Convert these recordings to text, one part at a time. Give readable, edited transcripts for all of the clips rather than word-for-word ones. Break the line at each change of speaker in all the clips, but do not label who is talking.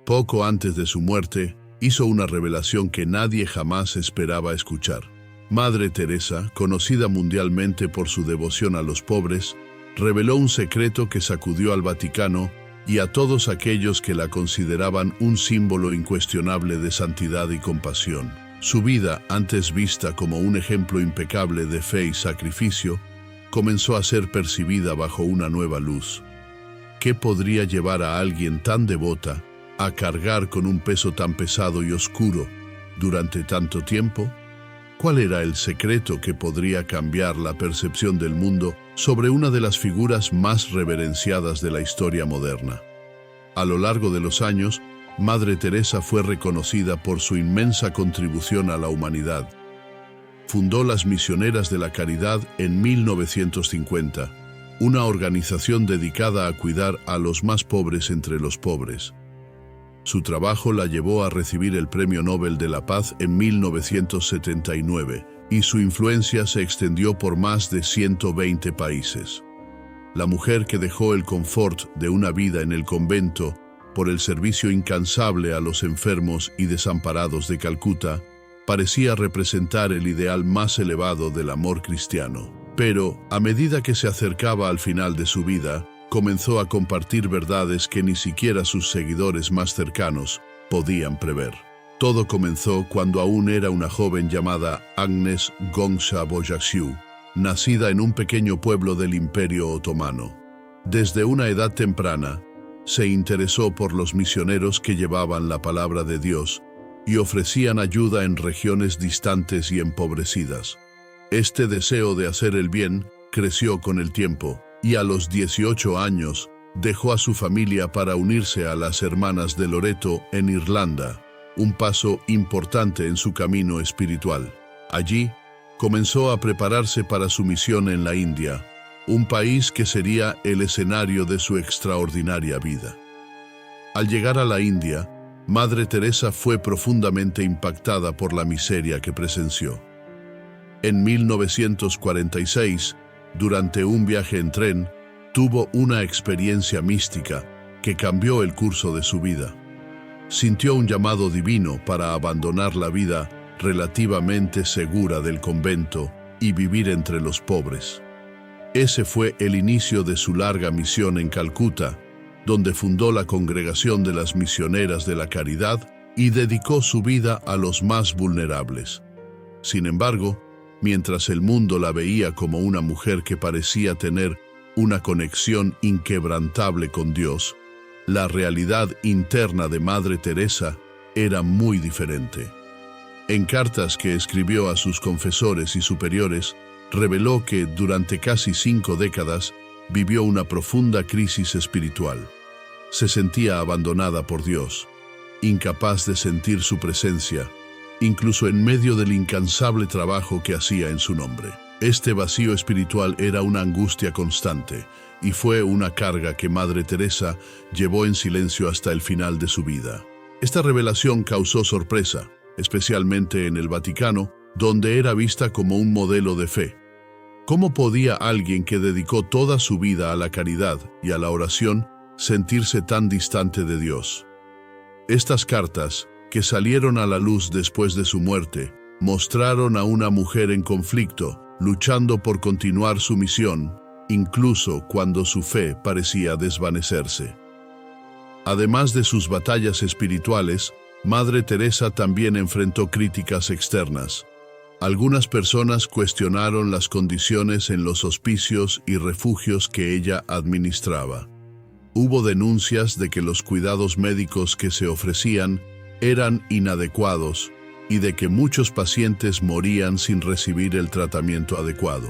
Poco antes de su muerte, hizo una revelación que nadie jamás esperaba escuchar. Madre Teresa, conocida mundialmente por su devoción a los pobres, reveló un secreto que sacudió al Vaticano y a todos aquellos que la consideraban un símbolo incuestionable de santidad y compasión. Su vida, antes vista como un ejemplo impecable de fe y sacrificio, comenzó a ser percibida bajo una nueva luz. ¿Qué podría llevar a alguien tan devota a cargar con un peso tan pesado y oscuro durante tanto tiempo? ¿Cuál era el secreto que podría cambiar la percepción del mundo sobre una de las figuras más reverenciadas de la historia moderna? A lo largo de los años, Madre Teresa fue reconocida por su inmensa contribución a la humanidad. Fundó las Misioneras de la Caridad en 1950, una organización dedicada a cuidar a los más pobres entre los pobres. Su trabajo la llevó a recibir el Premio Nobel de la Paz en 1979 y su influencia se extendió por más de 120 países. La mujer que dejó el confort de una vida en el convento por el servicio incansable a los enfermos y desamparados de Calcuta parecía representar el ideal más elevado del amor cristiano. Pero, a medida que se acercaba al final de su vida, comenzó a compartir verdades que ni siquiera sus seguidores más cercanos podían prever. Todo comenzó cuando aún era una joven llamada Agnes Gonça-Bojaxiu, nacida en un pequeño pueblo del Imperio Otomano. Desde una edad temprana, se interesó por los misioneros que llevaban la palabra de Dios y ofrecían ayuda en regiones distantes y empobrecidas. Este deseo de hacer el bien creció con el tiempo, y a los 18 años dejó a su familia para unirse a las Hermanas de Loreto en Irlanda, un paso importante en su camino espiritual. Allí, comenzó a prepararse para su misión en la India, un país que sería el escenario de su extraordinaria vida. Al llegar a la India, Madre Teresa fue profundamente impactada por la miseria que presenció. En 1946, durante un viaje en tren, tuvo una experiencia mística que cambió el curso de su vida. Sintió un llamado divino para abandonar la vida relativamente segura del convento y vivir entre los pobres. Ese fue el inicio de su larga misión en Calcuta, donde fundó la Congregación de las Misioneras de la Caridad y dedicó su vida a los más vulnerables. Sin embargo, mientras el mundo la veía como una mujer que parecía tener una conexión inquebrantable con Dios, la realidad interna de Madre Teresa era muy diferente. En cartas que escribió a sus confesores y superiores, reveló que durante casi 5 décadas vivió una profunda crisis espiritual. Se sentía abandonada por Dios, incapaz de sentir su presencia, incluso en medio del incansable trabajo que hacía en su nombre. Este vacío espiritual era una angustia constante y fue una carga que Madre Teresa llevó en silencio hasta el final de su vida. Esta revelación causó sorpresa, especialmente en el Vaticano, donde era vista como un modelo de fe. ¿Cómo podía alguien que dedicó toda su vida a la caridad y a la oración sentirse tan distante de Dios? Estas cartas, que salieron a la luz después de su muerte, mostraron a una mujer en conflicto, luchando por continuar su misión, incluso cuando su fe parecía desvanecerse. Además de sus batallas espirituales, Madre Teresa también enfrentó críticas externas. Algunas personas cuestionaron las condiciones en los hospicios y refugios que ella administraba. Hubo denuncias de que los cuidados médicos que se ofrecían eran inadecuados y de que muchos pacientes morían sin recibir el tratamiento adecuado.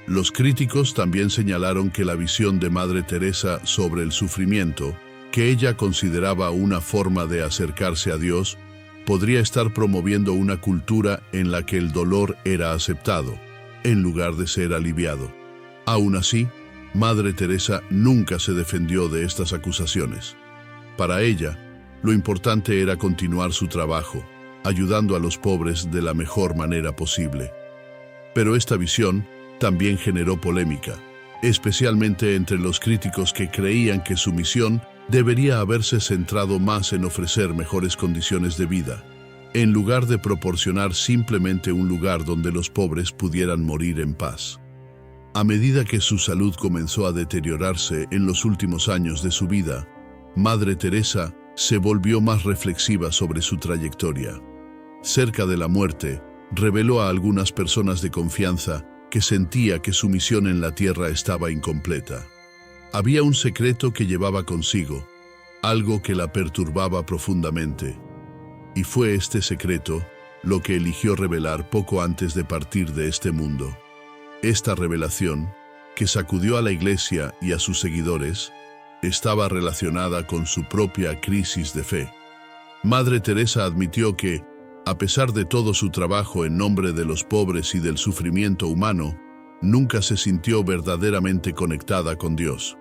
Los críticos también señalaron que la visión de Madre Teresa sobre el sufrimiento, que ella consideraba una forma de acercarse a Dios, podría estar promoviendo una cultura en la que el dolor era aceptado, en lugar de ser aliviado. Aún así, Madre Teresa nunca se defendió de estas acusaciones. Para ella, lo importante era continuar su trabajo, ayudando a los pobres de la mejor manera posible. Pero esta visión también generó polémica, especialmente entre los críticos que creían que su misión debería haberse centrado más en ofrecer mejores condiciones de vida, en lugar de proporcionar simplemente un lugar donde los pobres pudieran morir en paz. A medida que su salud comenzó a deteriorarse en los últimos años de su vida, Madre Teresa se volvió más reflexiva sobre su trayectoria. Cerca de la muerte, reveló a algunas personas de confianza que sentía que su misión en la tierra estaba incompleta. Había un secreto que llevaba consigo, algo que la perturbaba profundamente. Y fue este secreto lo que eligió revelar poco antes de partir de este mundo. Esta revelación, que sacudió a la Iglesia y a sus seguidores, estaba relacionada con su propia crisis de fe. Madre Teresa admitió que, a pesar de todo su trabajo en nombre de los pobres y del sufrimiento humano, nunca se sintió verdaderamente conectada con Dios.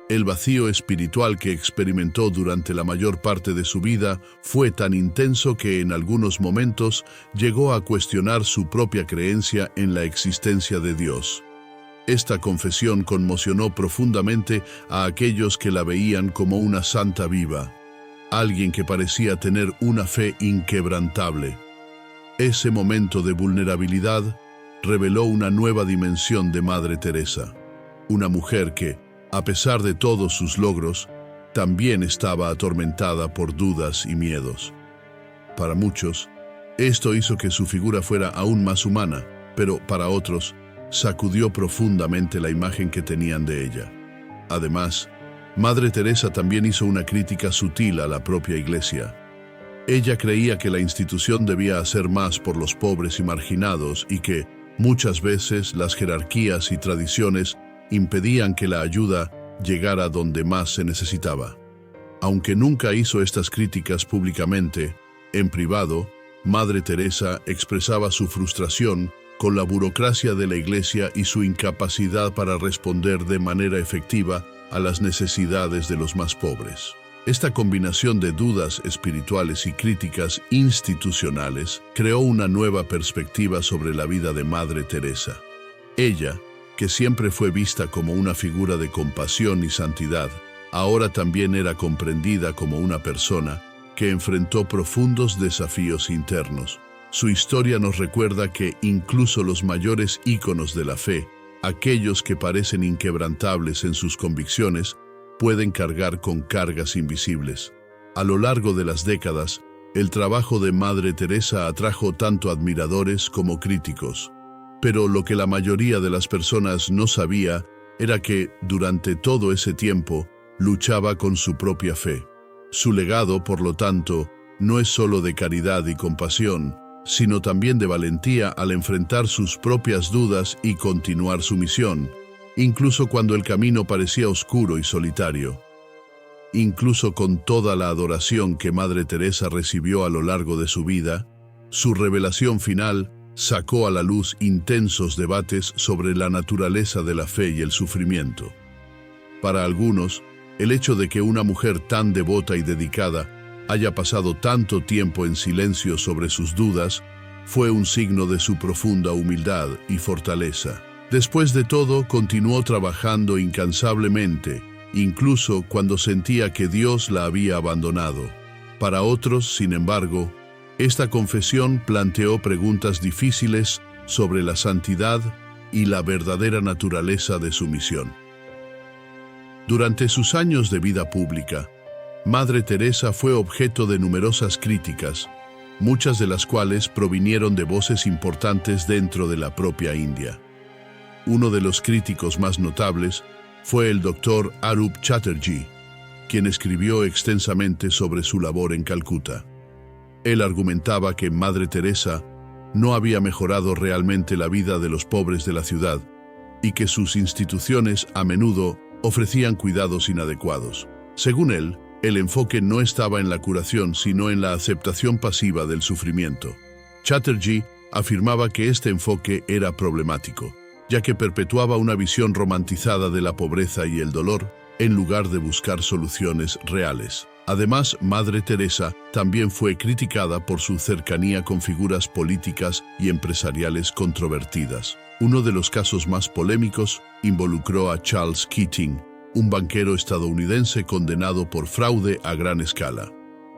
El vacío espiritual que experimentó durante la mayor parte de su vida fue tan intenso que en algunos momentos llegó a cuestionar su propia creencia en la existencia de Dios. Esta confesión conmocionó profundamente a aquellos que la veían como una santa viva, alguien que parecía tener una fe inquebrantable. Ese momento de vulnerabilidad reveló una nueva dimensión de Madre Teresa, una mujer que, a pesar de todos sus logros, también estaba atormentada por dudas y miedos. Para muchos, esto hizo que su figura fuera aún más humana, pero para otros, sacudió profundamente la imagen que tenían de ella. Además, Madre Teresa también hizo una crítica sutil a la propia Iglesia. Ella creía que la institución debía hacer más por los pobres y marginados y que, muchas veces, las jerarquías y tradiciones impedían que la ayuda llegara donde más se necesitaba. Aunque nunca hizo estas críticas públicamente, en privado, Madre Teresa expresaba su frustración con la burocracia de la Iglesia y su incapacidad para responder de manera efectiva a las necesidades de los más pobres. Esta combinación de dudas espirituales y críticas institucionales creó una nueva perspectiva sobre la vida de Madre Teresa. Ella, que siempre fue vista como una figura de compasión y santidad, ahora también era comprendida como una persona que enfrentó profundos desafíos internos. Su historia nos recuerda que incluso los mayores íconos de la fe, aquellos que parecen inquebrantables en sus convicciones, pueden cargar con cargas invisibles. A lo largo de las décadas, el trabajo de Madre Teresa atrajo tanto admiradores como críticos. Pero lo que la mayoría de las personas no sabía era que, durante todo ese tiempo, luchaba con su propia fe. Su legado, por lo tanto, no es solo de caridad y compasión, sino también de valentía al enfrentar sus propias dudas y continuar su misión, incluso cuando el camino parecía oscuro y solitario. Incluso con toda la adoración que Madre Teresa recibió a lo largo de su vida, su revelación final sacó a la luz intensos debates sobre la naturaleza de la fe y el sufrimiento. Para algunos, el hecho de que una mujer tan devota y dedicada haya pasado tanto tiempo en silencio sobre sus dudas fue un signo de su profunda humildad y fortaleza. Después de todo, continuó trabajando incansablemente, incluso cuando sentía que Dios la había abandonado. Para otros, sin embargo, esta confesión planteó preguntas difíciles sobre la santidad y la verdadera naturaleza de su misión. Durante sus años de vida pública, Madre Teresa fue objeto de numerosas críticas, muchas de las cuales provinieron de voces importantes dentro de la propia India. Uno de los críticos más notables fue el doctor Arup Chatterjee, quien escribió extensamente sobre su labor en Calcuta. Él argumentaba que Madre Teresa no había mejorado realmente la vida de los pobres de la ciudad y que sus instituciones a menudo ofrecían cuidados inadecuados. Según él, el enfoque no estaba en la curación, sino en la aceptación pasiva del sufrimiento. Chatterjee afirmaba que este enfoque era problemático, ya que perpetuaba una visión romantizada de la pobreza y el dolor, en lugar de buscar soluciones reales. Además, Madre Teresa también fue criticada por su cercanía con figuras políticas y empresariales controvertidas. Uno de los casos más polémicos involucró a Charles Keating, un banquero estadounidense condenado por fraude a gran escala.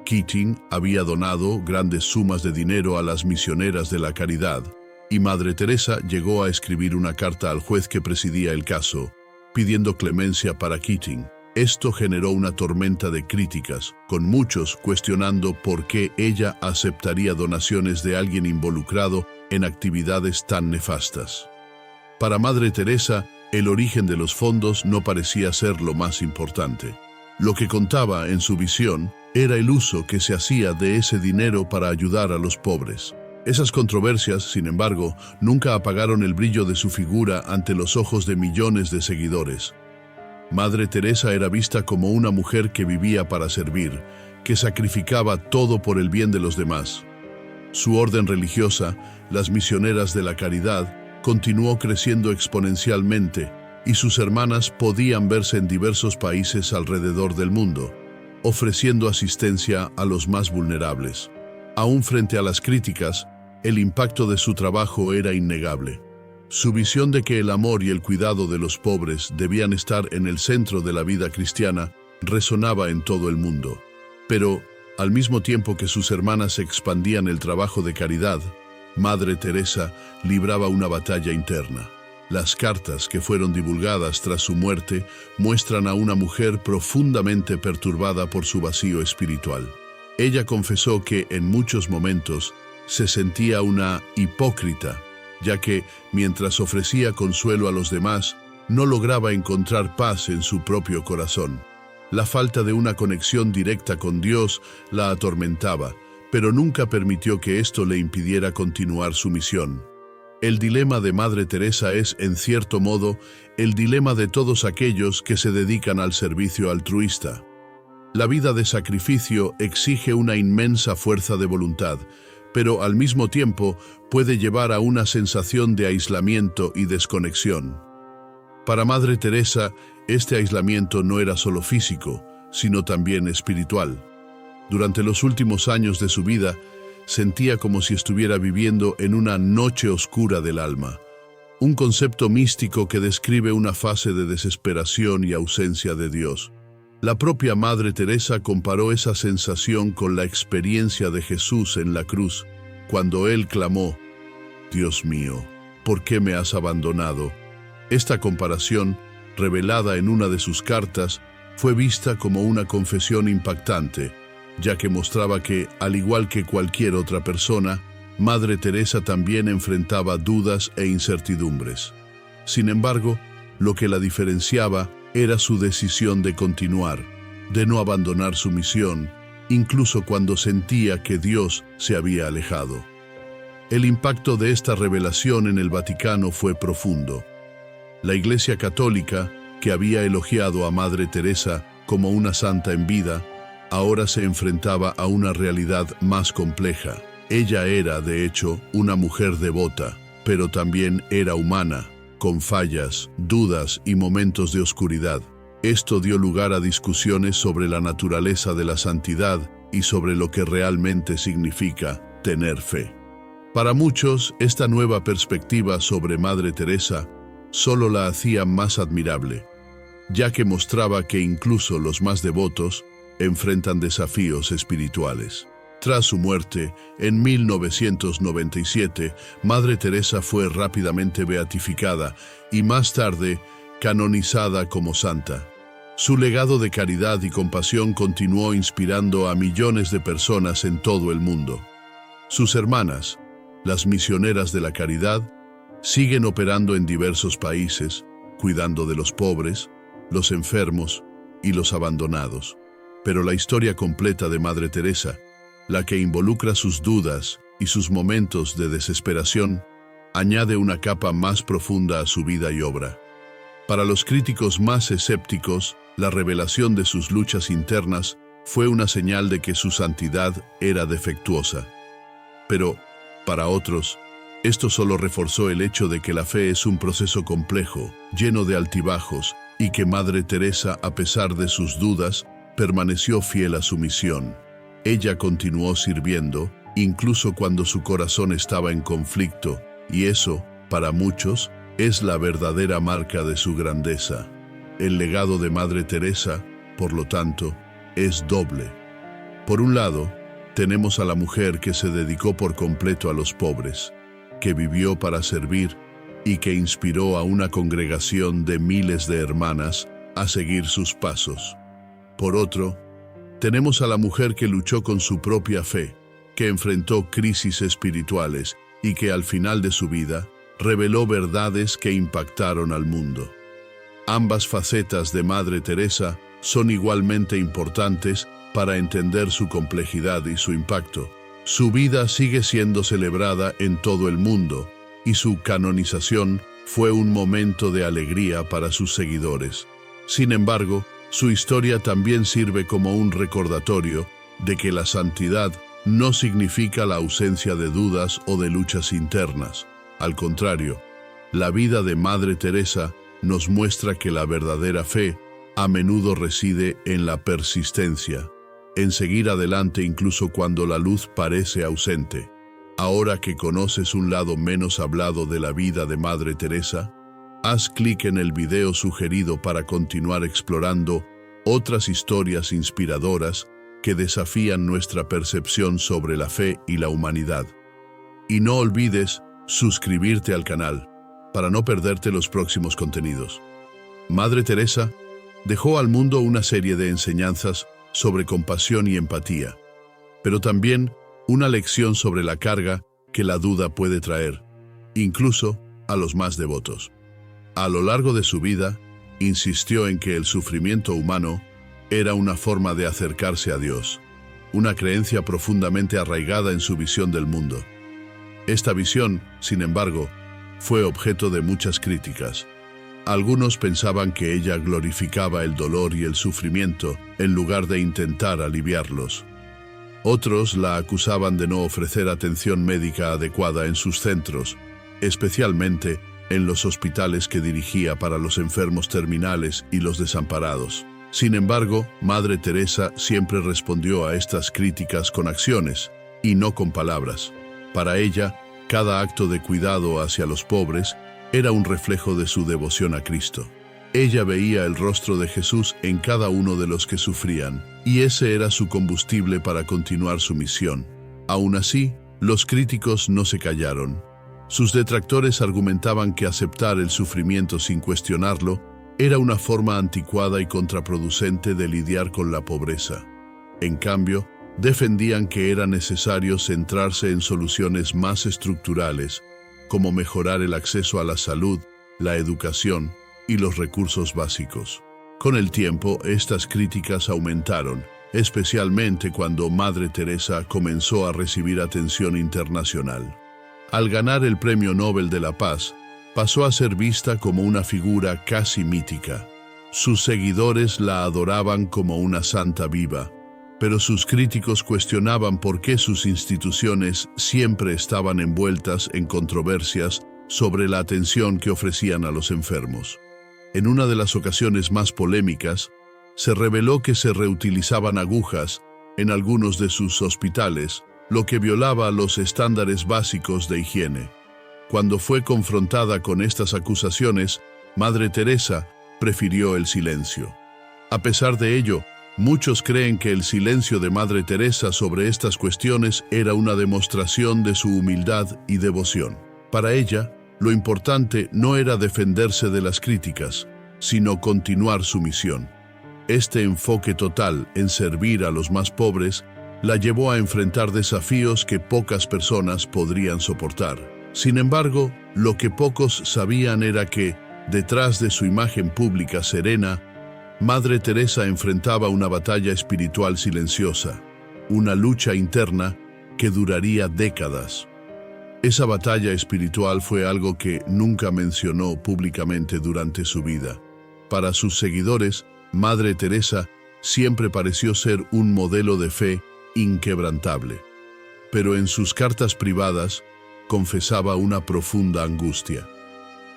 Keating había donado grandes sumas de dinero a las misioneras de la caridad, y Madre Teresa llegó a escribir una carta al juez que presidía el caso, pidiendo clemencia para Keating. Esto generó una tormenta de críticas, con muchos cuestionando por qué ella aceptaría donaciones de alguien involucrado en actividades tan nefastas. Para Madre Teresa, el origen de los fondos no parecía ser lo más importante. Lo que contaba en su visión era el uso que se hacía de ese dinero para ayudar a los pobres. Esas controversias, sin embargo, nunca apagaron el brillo de su figura ante los ojos de millones de seguidores. Madre Teresa era vista como una mujer que vivía para servir, que sacrificaba todo por el bien de los demás. Su orden religiosa, las Misioneras de la Caridad, continuó creciendo exponencialmente y sus hermanas podían verse en diversos países alrededor del mundo, ofreciendo asistencia a los más vulnerables. Aún frente a las críticas, el impacto de su trabajo era innegable. Su visión de que el amor y el cuidado de los pobres debían estar en el centro de la vida cristiana resonaba en todo el mundo. Pero, al mismo tiempo que sus hermanas expandían el trabajo de caridad, Madre Teresa libraba una batalla interna. Las cartas que fueron divulgadas tras su muerte muestran a una mujer profundamente perturbada por su vacío espiritual. Ella confesó que en muchos momentos se sentía una hipócrita, ya que, mientras ofrecía consuelo a los demás, no lograba encontrar paz en su propio corazón. La falta de una conexión directa con Dios la atormentaba, pero nunca permitió que esto le impidiera continuar su misión. El dilema de Madre Teresa es, en cierto modo, el dilema de todos aquellos que se dedican al servicio altruista. La vida de sacrificio exige una inmensa fuerza de voluntad, pero al mismo tiempo puede llevar a una sensación de aislamiento y desconexión. Para Madre Teresa, este aislamiento no era solo físico, sino también espiritual. Durante los últimos años de su vida, sentía como si estuviera viviendo en una noche oscura del alma, un concepto místico que describe una fase de desesperación y ausencia de Dios. La propia Madre Teresa comparó esa sensación con la experiencia de Jesús en la cruz, cuando él clamó: «Dios mío, ¿por qué me has abandonado?». Esta comparación, revelada en una de sus cartas, fue vista como una confesión impactante, ya que mostraba que, al igual que cualquier otra persona, Madre Teresa también enfrentaba dudas e incertidumbres. Sin embargo, lo que la diferenciaba era su decisión de continuar, de no abandonar su misión, incluso cuando sentía que Dios se había alejado. El impacto de esta revelación en el Vaticano fue profundo. La Iglesia Católica, que había elogiado a Madre Teresa como una santa en vida, ahora se enfrentaba a una realidad más compleja. Ella era, de hecho, una mujer devota, pero también era humana, con fallas, dudas y momentos de oscuridad. Esto dio lugar a discusiones sobre la naturaleza de la santidad y sobre lo que realmente significa tener fe. Para muchos, esta nueva perspectiva sobre Madre Teresa solo la hacía más admirable, ya que mostraba que incluso los más devotos enfrentan desafíos espirituales. Tras su muerte, en 1997, Madre Teresa fue rápidamente beatificada y más tarde canonizada como santa. Su legado de caridad y compasión continuó inspirando a millones de personas en todo el mundo. Sus hermanas, las Misioneras de la Caridad, siguen operando en diversos países, cuidando de los pobres, los enfermos y los abandonados. Pero la historia completa de Madre Teresa, la que involucra sus dudas y sus momentos de desesperación, añade una capa más profunda a su vida y obra. Para los críticos más escépticos, la revelación de sus luchas internas fue una señal de que su santidad era defectuosa. Pero, para otros, esto solo reforzó el hecho de que la fe es un proceso complejo, lleno de altibajos, y que Madre Teresa, a pesar de sus dudas, permaneció fiel a su misión. Ella continuó sirviendo, incluso cuando su corazón estaba en conflicto, y eso, para muchos, es la verdadera marca de su grandeza. El legado de Madre Teresa, por lo tanto, es doble. Por un lado, tenemos a la mujer que se dedicó por completo a los pobres, que vivió para servir y que inspiró a una congregación de miles de hermanas a seguir sus pasos. Por otro, tenemos a la mujer que luchó con su propia fe, que enfrentó crisis espirituales y que al final de su vida reveló verdades que impactaron al mundo. Ambas facetas de Madre Teresa son igualmente importantes para entender su complejidad y su impacto. Su vida sigue siendo celebrada en todo el mundo y su canonización fue un momento de alegría para sus seguidores. Sin embargo, su historia también sirve como un recordatorio de que la santidad no significa la ausencia de dudas o de luchas internas. Al contrario, la vida de Madre Teresa nos muestra que la verdadera fe a menudo reside en la persistencia, en seguir adelante incluso cuando la luz parece ausente. Ahora que conoces un lado menos hablado de la vida de Madre Teresa, haz clic en el video sugerido para continuar explorando otras historias inspiradoras que desafían nuestra percepción sobre la fe y la humanidad. Y no olvides suscribirte al canal para no perderte los próximos contenidos. Madre Teresa dejó al mundo una serie de enseñanzas sobre compasión y empatía, pero también una lección sobre la carga que la duda puede traer, incluso a los más devotos. A lo largo de su vida, insistió en que el sufrimiento humano era una forma de acercarse a Dios, una creencia profundamente arraigada en su visión del mundo. Esta visión, sin embargo, fue objeto de muchas críticas. Algunos pensaban que ella glorificaba el dolor y el sufrimiento en lugar de intentar aliviarlos. Otros la acusaban de no ofrecer atención médica adecuada en sus centros, especialmente en los hospitales que dirigía para los enfermos terminales y los desamparados. Sin embargo, Madre Teresa siempre respondió a estas críticas con acciones y no con palabras. Para ella, cada acto de cuidado hacia los pobres era un reflejo de su devoción a Cristo. Ella veía el rostro de Jesús en cada uno de los que sufrían, y ese era su combustible para continuar su misión. Aún así, los críticos no se callaron. Sus detractores argumentaban que aceptar el sufrimiento sin cuestionarlo era una forma anticuada y contraproducente de lidiar con la pobreza. En cambio, defendían que era necesario centrarse en soluciones más estructurales, como mejorar el acceso a la salud, la educación y los recursos básicos. Con el tiempo, estas críticas aumentaron, especialmente cuando Madre Teresa comenzó a recibir atención internacional. Al ganar el Premio Nobel de la Paz, pasó a ser vista como una figura casi mítica. Sus seguidores la adoraban como una santa viva, pero sus críticos cuestionaban por qué sus instituciones siempre estaban envueltas en controversias sobre la atención que ofrecían a los enfermos. En una de las ocasiones más polémicas, se reveló que se reutilizaban agujas en algunos de sus hospitales, lo que violaba los estándares básicos de higiene. Cuando fue confrontada con estas acusaciones, Madre Teresa prefirió el silencio. A pesar de ello, muchos creen que el silencio de Madre Teresa sobre estas cuestiones era una demostración de su humildad y devoción. Para ella, lo importante no era defenderse de las críticas, sino continuar su misión. Este enfoque total en servir a los más pobres la llevó a enfrentar desafíos que pocas personas podrían soportar. Sin embargo, lo que pocos sabían era que, detrás de su imagen pública serena, Madre Teresa enfrentaba una batalla espiritual silenciosa, una lucha interna que duraría décadas. Esa batalla espiritual fue algo que nunca mencionó públicamente durante su vida. Para sus seguidores, Madre Teresa siempre pareció ser un modelo de fe inquebrantable. Pero en sus cartas privadas, confesaba una profunda angustia.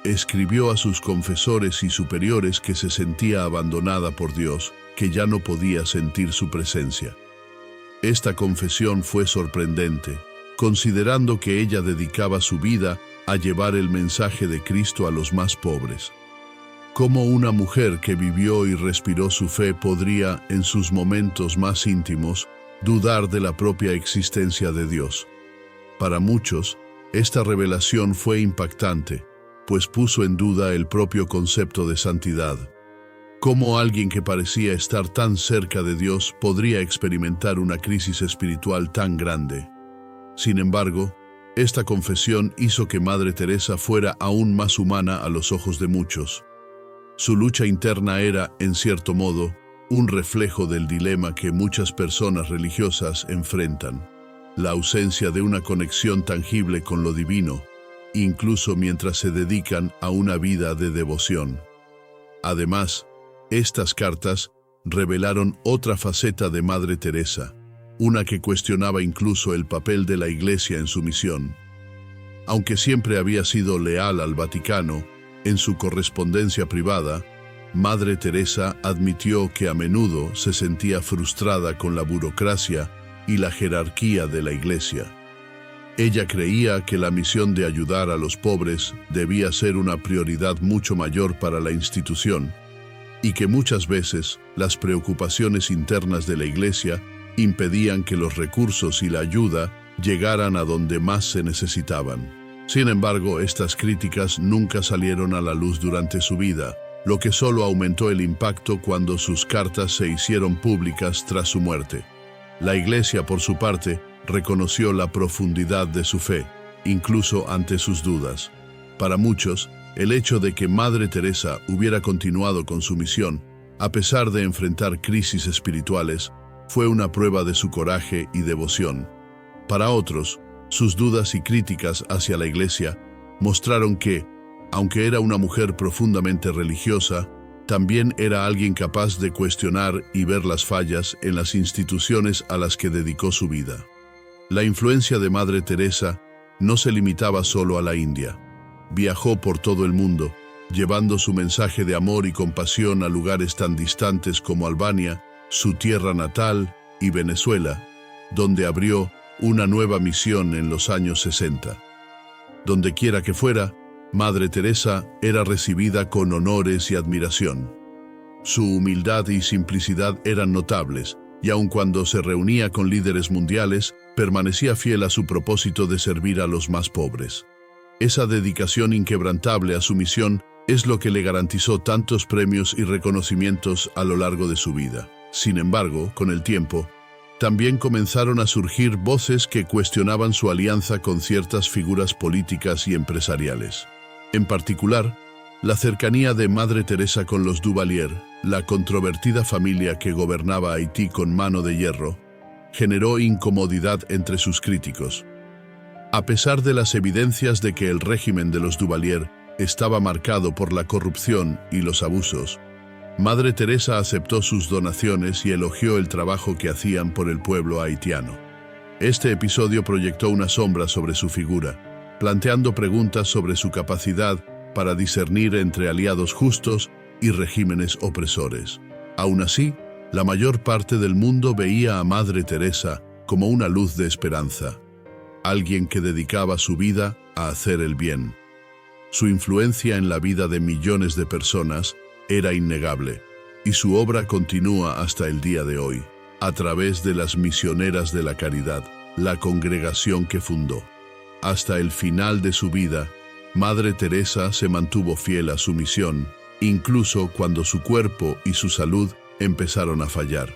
Escribió a sus confesores y superiores que se sentía abandonada por Dios, que ya no podía sentir su presencia. Esta confesión fue sorprendente, considerando que ella dedicaba su vida a llevar el mensaje de Cristo a los más pobres. ¿Cómo una mujer que vivió y respiró su fe podría, en sus momentos más íntimos, dudar de la propia existencia de Dios? Para muchos, esta revelación fue impactante, pues puso en duda el propio concepto de santidad. ¿Cómo alguien que parecía estar tan cerca de Dios podría experimentar una crisis espiritual tan grande? Sin embargo, esta confesión hizo que Madre Teresa fuera aún más humana a los ojos de muchos. Su lucha interna era, en cierto modo, un reflejo del dilema que muchas personas religiosas enfrentan: la ausencia de una conexión tangible con lo divino, incluso mientras se dedican a una vida de devoción. Además, estas cartas revelaron otra faceta de Madre Teresa, una que cuestionaba incluso el papel de la Iglesia en su misión. Aunque siempre había sido leal al Vaticano, en su correspondencia privada, Madre Teresa admitió que a menudo se sentía frustrada con la burocracia y la jerarquía de la Iglesia. Ella creía que la misión de ayudar a los pobres debía ser una prioridad mucho mayor para la institución, y que muchas veces las preocupaciones internas de la Iglesia impedían que los recursos y la ayuda llegaran a donde más se necesitaban. Sin embargo, estas críticas nunca salieron a la luz durante su vida, lo que solo aumentó el impacto cuando sus cartas se hicieron públicas tras su muerte. La Iglesia, por su parte, reconoció la profundidad de su fe, incluso ante sus dudas. Para muchos, el hecho de que Madre Teresa hubiera continuado con su misión, a pesar de enfrentar crisis espirituales, fue una prueba de su coraje y devoción. Para otros, sus dudas y críticas hacia la Iglesia mostraron que, aunque era una mujer profundamente religiosa, también era alguien capaz de cuestionar y ver las fallas en las instituciones a las que dedicó su vida. La influencia de Madre Teresa no se limitaba solo a la India. Viajó por todo el mundo, llevando su mensaje de amor y compasión a lugares tan distantes como Albania, su tierra natal, y Venezuela, donde abrió una nueva misión en los años 60. Donde quiera que fuera, Madre Teresa era recibida con honores y admiración. Su humildad y simplicidad eran notables, y aun cuando se reunía con líderes mundiales, permanecía fiel a su propósito de servir a los más pobres. Esa dedicación inquebrantable a su misión es lo que le garantizó tantos premios y reconocimientos a lo largo de su vida. Sin embargo, con el tiempo, también comenzaron a surgir voces que cuestionaban su alianza con ciertas figuras políticas y empresariales. En particular, la cercanía de Madre Teresa con los Duvalier, la controvertida familia que gobernaba Haití con mano de hierro, generó incomodidad entre sus críticos. A pesar de las evidencias de que el régimen de los Duvalier estaba marcado por la corrupción y los abusos, Madre Teresa aceptó sus donaciones y elogió el trabajo que hacían por el pueblo haitiano. Este episodio proyectó una sombra sobre su figura, planteando preguntas sobre su capacidad para discernir entre aliados justos y regímenes opresores. Aún así, la mayor parte del mundo veía a Madre Teresa como una luz de esperanza, alguien que dedicaba su vida a hacer el bien. Su influencia en la vida de millones de personas era innegable, y su obra continúa hasta el día de hoy, a través de las Misioneras de la Caridad, la congregación que fundó. Hasta el final de su vida, Madre Teresa se mantuvo fiel a su misión, incluso cuando su cuerpo y su salud empezaron a fallar.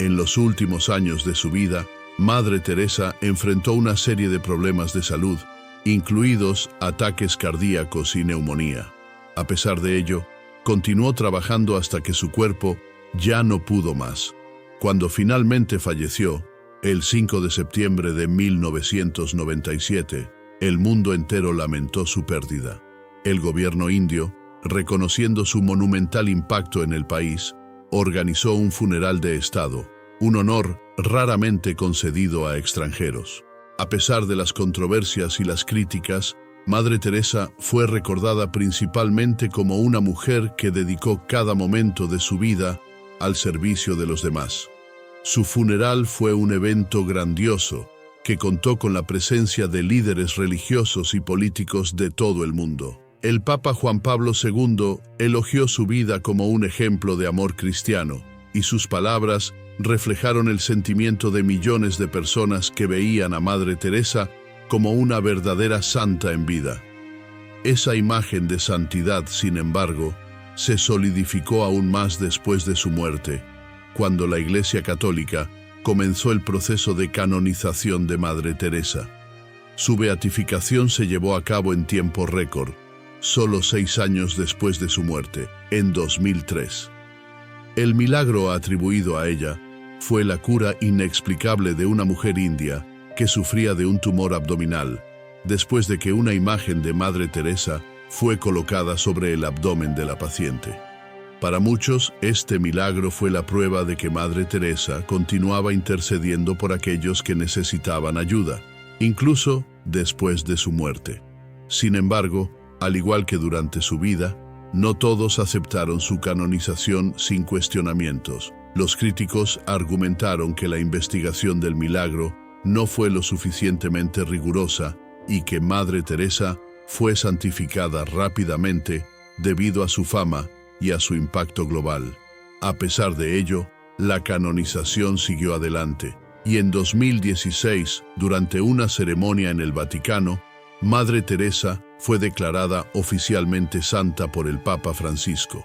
En los últimos años de su vida, Madre Teresa enfrentó una serie de problemas de salud, incluidos ataques cardíacos y neumonía. A pesar de ello, continuó trabajando hasta que su cuerpo ya no pudo más. Cuando finalmente falleció, el 5 de septiembre de 1997, el mundo entero lamentó su pérdida. El gobierno indio, reconociendo su monumental impacto en el país, organizó un funeral de Estado, un honor raramente concedido a extranjeros. A pesar de las controversias y las críticas, Madre Teresa fue recordada principalmente como una mujer que dedicó cada momento de su vida al servicio de los demás. Su funeral fue un evento grandioso que contó con la presencia de líderes religiosos y políticos de todo el mundo. El Papa Juan Pablo II elogió su vida como un ejemplo de amor cristiano, y sus palabras reflejaron el sentimiento de millones de personas que veían a Madre Teresa como una verdadera santa en vida. Esa imagen de santidad, sin embargo, se solidificó aún más después de su muerte, cuando la Iglesia Católica comenzó el proceso de canonización de Madre Teresa. Su beatificación se llevó a cabo en tiempo récord, solo 6 años después de su muerte, en 2003. El milagro atribuido a ella fue la cura inexplicable de una mujer india que sufría de un tumor abdominal, después de que una imagen de Madre Teresa fue colocada sobre el abdomen de la paciente. Para muchos, este milagro fue la prueba de que Madre Teresa continuaba intercediendo por aquellos que necesitaban ayuda, incluso después de su muerte. Sin embargo, al igual que durante su vida, no todos aceptaron su canonización sin cuestionamientos. Los críticos argumentaron que la investigación del milagro no fue lo suficientemente rigurosa y que Madre Teresa fue santificada rápidamente debido a su fama y a su impacto global. A pesar de ello, la canonización siguió adelante, y en 2016, durante una ceremonia en el Vaticano, Madre Teresa fue declarada oficialmente santa por el Papa Francisco.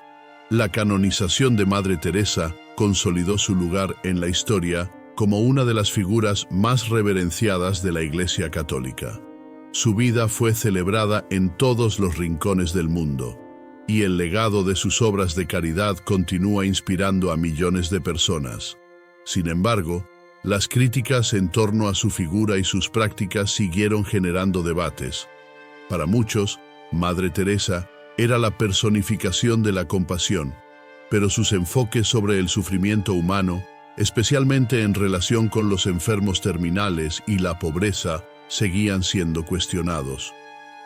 La canonización de Madre Teresa consolidó su lugar en la historia como una de las figuras más reverenciadas de la Iglesia Católica. Su vida fue celebrada en todos los rincones del mundo, y el legado de sus obras de caridad continúa inspirando a millones de personas. Sin embargo, las críticas en torno a su figura y sus prácticas siguieron generando debates. Para muchos, Madre Teresa era la personificación de la compasión, pero sus enfoques sobre el sufrimiento humano, especialmente en relación con los enfermos terminales y la pobreza, seguían siendo cuestionados.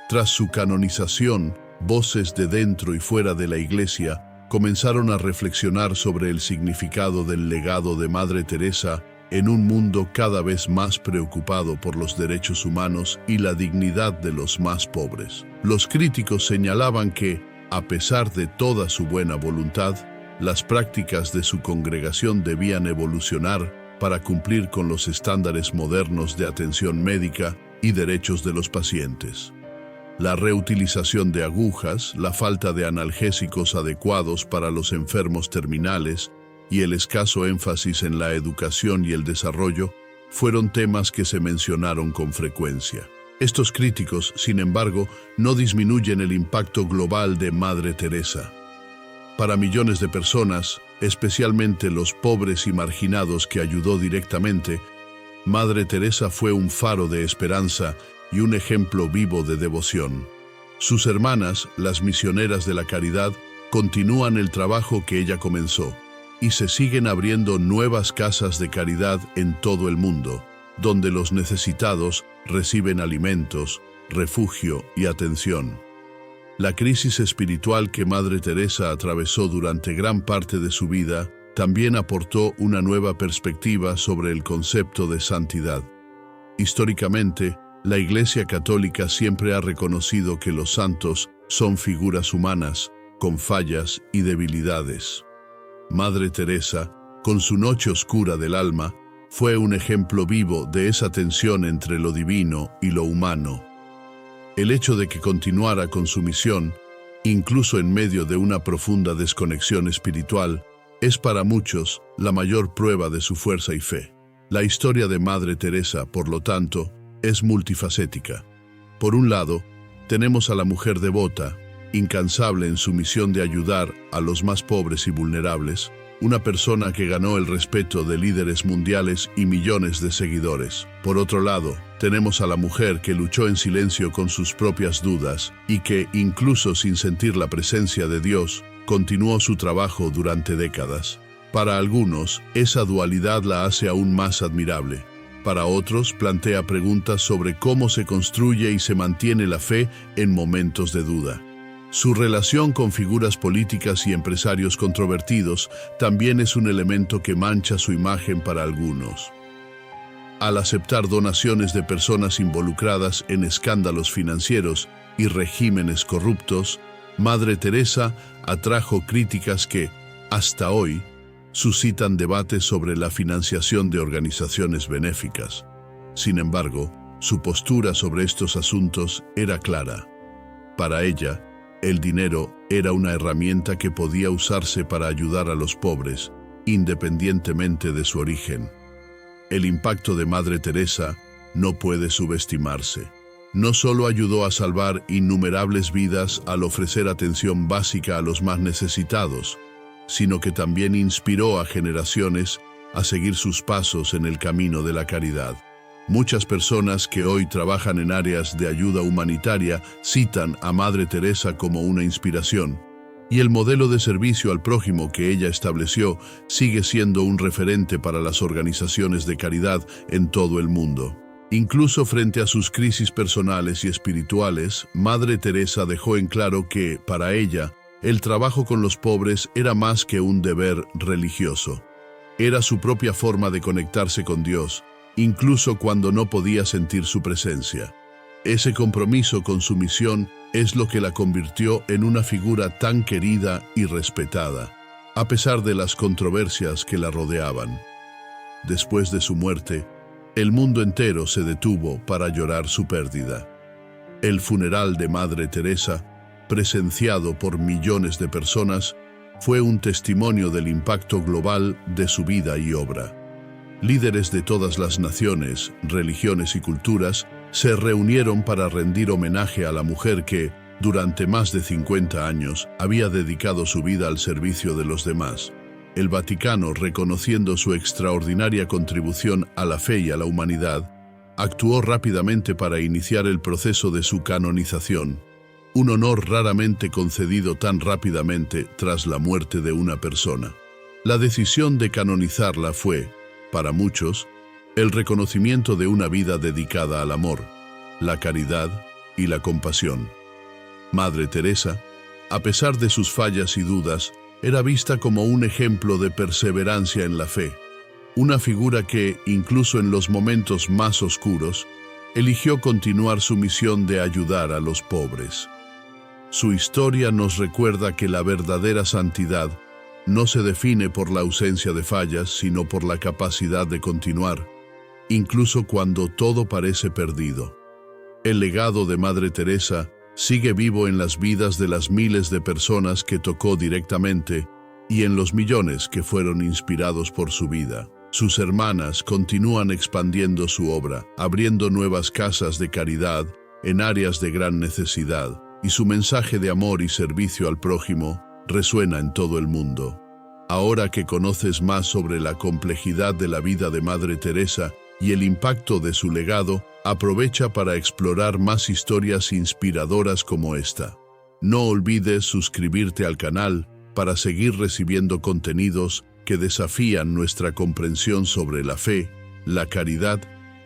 Tras su canonización, voces de dentro y fuera de la Iglesia comenzaron a reflexionar sobre el significado del legado de Madre Teresa en un mundo cada vez más preocupado por los derechos humanos y la dignidad de los más pobres. Los críticos señalaban que, a pesar de toda su buena voluntad, las prácticas de su congregación debían evolucionar para cumplir con los estándares modernos de atención médica y derechos de los pacientes. La reutilización de agujas, la falta de analgésicos adecuados para los enfermos terminales y el escaso énfasis en la educación y el desarrollo fueron temas que se mencionaron con frecuencia. Estos críticos, sin embargo, no disminuyen el impacto global de Madre Teresa. Para millones de personas, especialmente los pobres y marginados que ayudó directamente, Madre Teresa fue un faro de esperanza y un ejemplo vivo de devoción. Sus hermanas, las misioneras de la caridad, continúan el trabajo que ella comenzó, y se siguen abriendo nuevas casas de caridad en todo el mundo, donde los necesitados reciben alimentos, refugio y atención. La crisis espiritual que Madre Teresa atravesó durante gran parte de su vida también aportó una nueva perspectiva sobre el concepto de santidad. Históricamente, la Iglesia Católica siempre ha reconocido que los santos son figuras humanas, con fallas y debilidades. Madre Teresa, con su noche oscura del alma, fue un ejemplo vivo de esa tensión entre lo divino y lo humano. El hecho de que continuara con su misión, incluso en medio de una profunda desconexión espiritual, es para muchos la mayor prueba de su fuerza y fe. La historia de Madre Teresa, por lo tanto, es multifacética. Por un lado, tenemos a la mujer devota, incansable en su misión de ayudar a los más pobres y vulnerables, una persona que ganó el respeto de líderes mundiales y millones de seguidores. Por otro lado, tenemos a la mujer que luchó en silencio con sus propias dudas y que, incluso sin sentir la presencia de Dios, continuó su trabajo durante décadas. Para algunos, esa dualidad la hace aún más admirable. Para otros, plantea preguntas sobre cómo se construye y se mantiene la fe en momentos de duda. Su relación con figuras políticas y empresarios controvertidos también es un elemento que mancha su imagen para algunos. Al aceptar donaciones de personas involucradas en escándalos financieros y regímenes corruptos, Madre Teresa atrajo críticas que, hasta hoy, suscitan debates sobre la financiación de organizaciones benéficas. Sin embargo, su postura sobre estos asuntos era clara. Para ella, el dinero era una herramienta que podía usarse para ayudar a los pobres, independientemente de su origen. El impacto de Madre Teresa no puede subestimarse. No solo ayudó a salvar innumerables vidas al ofrecer atención básica a los más necesitados, sino que también inspiró a generaciones a seguir sus pasos en el camino de la caridad. Muchas personas que hoy trabajan en áreas de ayuda humanitaria citan a Madre Teresa como una inspiración, y el modelo de servicio al prójimo que ella estableció sigue siendo un referente para las organizaciones de caridad en todo el mundo. Incluso frente a sus crisis personales y espirituales, Madre Teresa dejó en claro que, para ella, el trabajo con los pobres era más que un deber religioso. Era su propia forma de conectarse con Dios, incluso cuando no podía sentir su presencia. Ese compromiso con su misión es lo que la convirtió en una figura tan querida y respetada, a pesar de las controversias que la rodeaban. Después de su muerte, el mundo entero se detuvo para llorar su pérdida. El funeral de Madre Teresa, presenciado por millones de personas, fue un testimonio del impacto global de su vida y obra. Líderes de todas las naciones, religiones y culturas se reunieron para rendir homenaje a la mujer que, durante más de 50 años, había dedicado su vida al servicio de los demás. El Vaticano, reconociendo su extraordinaria contribución a la fe y a la humanidad, actuó rápidamente para iniciar el proceso de su canonización, un honor raramente concedido tan rápidamente tras la muerte de una persona. La decisión de canonizarla fue, para muchos, el reconocimiento de una vida dedicada al amor, la caridad y la compasión. Madre Teresa, a pesar de sus fallas y dudas, era vista como un ejemplo de perseverancia en la fe, una figura que, incluso en los momentos más oscuros, eligió continuar su misión de ayudar a los pobres. Su historia nos recuerda que la verdadera santidad no se define por la ausencia de fallas, sino por la capacidad de continuar, incluso cuando todo parece perdido. El legado de Madre Teresa sigue vivo en las vidas de las miles de personas que tocó directamente y en los millones que fueron inspirados por su vida. Sus hermanas continúan expandiendo su obra, abriendo nuevas casas de caridad en áreas de gran necesidad, y su mensaje de amor y servicio al prójimo resuena en todo el mundo. Ahora que conoces más sobre la complejidad de la vida de Madre Teresa y el impacto de su legado, aprovecha para explorar más historias inspiradoras como esta. No olvides suscribirte al canal para seguir recibiendo contenidos que desafían nuestra comprensión sobre la fe, la caridad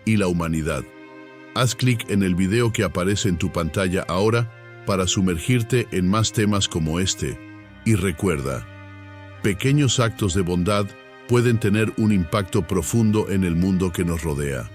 y la humanidad. Haz clic en el video que aparece en tu pantalla ahora para sumergirte en más temas como este. Y recuerda, pequeños actos de bondad pueden tener un impacto profundo en el mundo que nos rodea.